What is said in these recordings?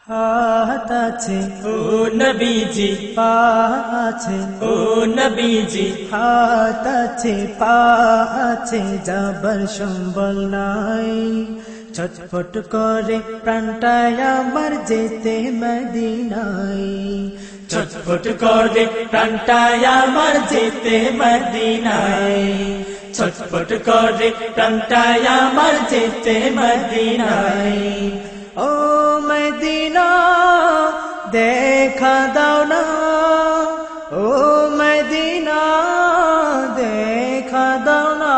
হাত আছে ও নবীজি, পা আছে ও নবীজি, হাত আছে পা আছে যাবার সম্বল নাই। ছটফট করে প্রাণটায় আমার যেতে মদিনায়। ছটফট করে প্রাণটায় আমার যেতে মদিনায়। ছটফট করে প্রাণটায় আমার যেতে মদিনায়। ও মদিনা দেখা দাও না, ও মদিনা দেখা দাও না।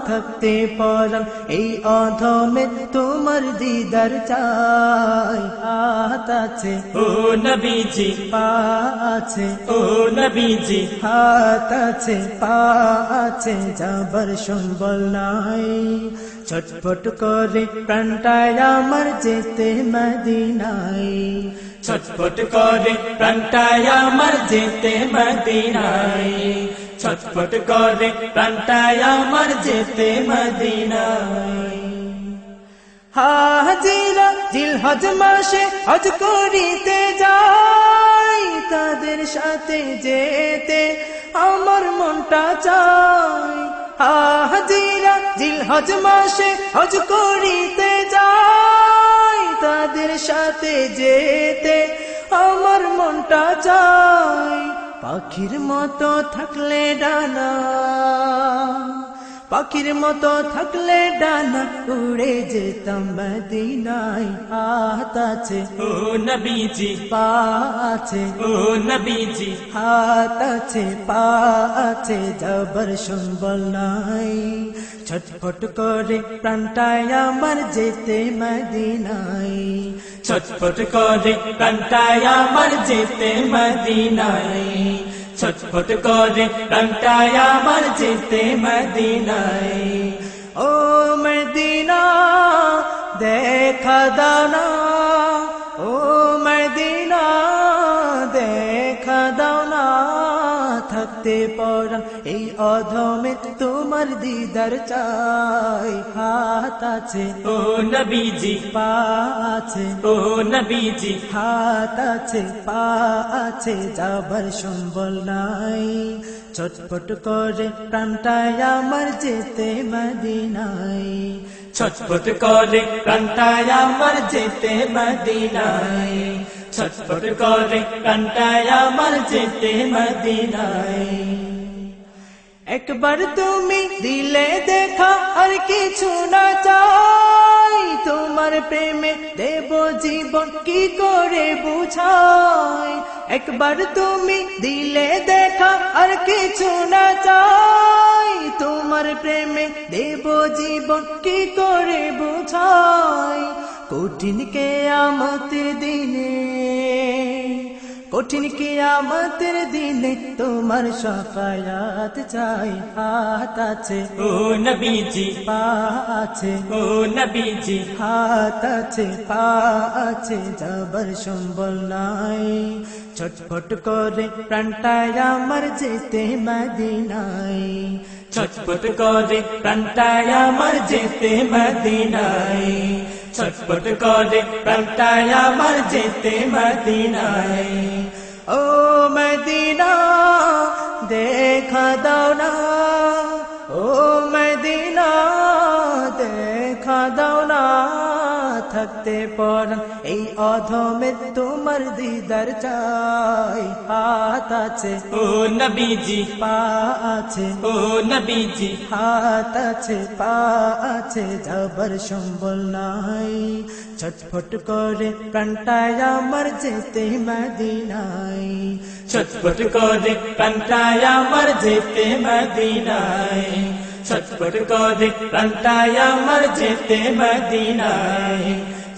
থাকতে পরাম এই অধমে তোমার দিদার চাই। হাত আছে ও নবীজি, পা আছে ও নবীজি, হাত আছে পা আছে যাবার সম্বল নাই। ছটফট করে প্রাণটায় আমার যেতে মদিনায়। ছটফট করে প্রাণটায় আমার যেতে মদিনায়। ছটফট করে প্রাণটায় আমার যেতে মদিনায়। হাজিরা জিলহজ মাসে হজ করিতে যাই, তাদের সাথে যেতে আমার মনটা চাই। হাজিরা জিলহজ মাসে হজ করিতে যাই, তাদের সাথে যেতে আমার মনটা চাই। পাখির মতো থাকলে ডানা, পাখির মতো থাকলে ডানা উড়ে যেতাম মদিনায়। হাত আছে ও নবীজি, পা আছে ও নবীজি, হাত আছে পা আছে যাবার সম্বল নাই। ছটফট করে প্রাণটায় আমার যেতে মদিনায়। ছটফট করে প্রাণটায় আমার যেতে মদিনায়। ছটফট করে প্রাণটায় আমার যেতে মদিনায়। ও মদিনা দেখা দাও না, ও মদিনা দেখা দাও না। থাকতে পরাম এই অধমে তোমার দিদার চাই। হাত আছে ও নবীজি, পা আছে ও নবীজি, হাত আছে পা আছে যাবার সম্বল নাই। ছটফট করে প্রাণটায় আমার যেতে মদিনায়। ছটফট করে প্রাণটায় আমার যেতে মদিনায়। ছটফট করে প্রাণটায় আমার যেতে মদিনায়। একবার তুমি দিলে দেখা আর কিছু না চাই, তোমার প্রেমে দেব জীবন কি করে বুঝাই। একবার তুমি দিলে দেখা আর কিছু না চাই, তোমার প্রেমে দেব জীবন কি করে বুঝাই। কঠিন কিয়ামতের দিনে, কঠিন কিয়ামতের দিনে তোমার শাফায়াত চাই। হাত আছে ও নবীজি, পা আছে ও নবীজি, হাত আছে পা আছে যাবার সম্বল নাই। ছটফট করে প্রাণটায় আমার যেতে মদিনায়। ছটফট করে প্রাণটায় আমার যেতে মদিনায়। ছটফট করে প্রাণটায় আমার যেতে মদিনায়। ও মদিনা দেখা দাও না, ও মদিনা দেখা দাও না। থাকতে পরাম এই অধমে তোমার দিদার চাই। হাত আছে ও নবীজি, পা আছে ও নবীজি, হাত আছে পা আছে যাবার সম্বল নাই। ছটফট করে প্রাণটায় আমার যেতে মদিনায়। ছটফট করে প্রাণটায় আমার যেতে মদিনায়। ছটফট করে প্রাণটায় আমার যেতে মদিনায়।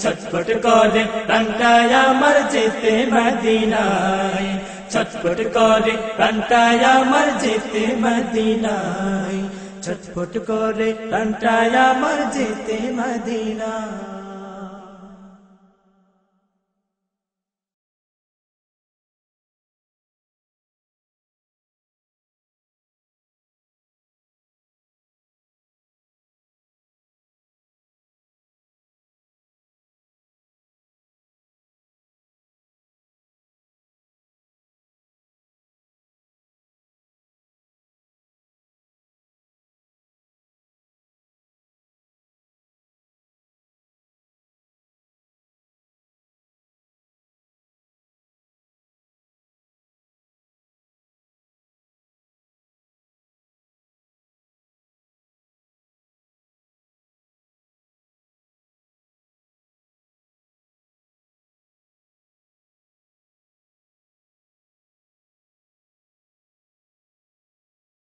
ছটফট করে প্রাণটায় আমার যেতে মদিনায়। ছটফট করে প্রাণটায় আমার যেতে মদিনায়। ছটফট করে প্রাণটায় আমার যেতে মদিনায়।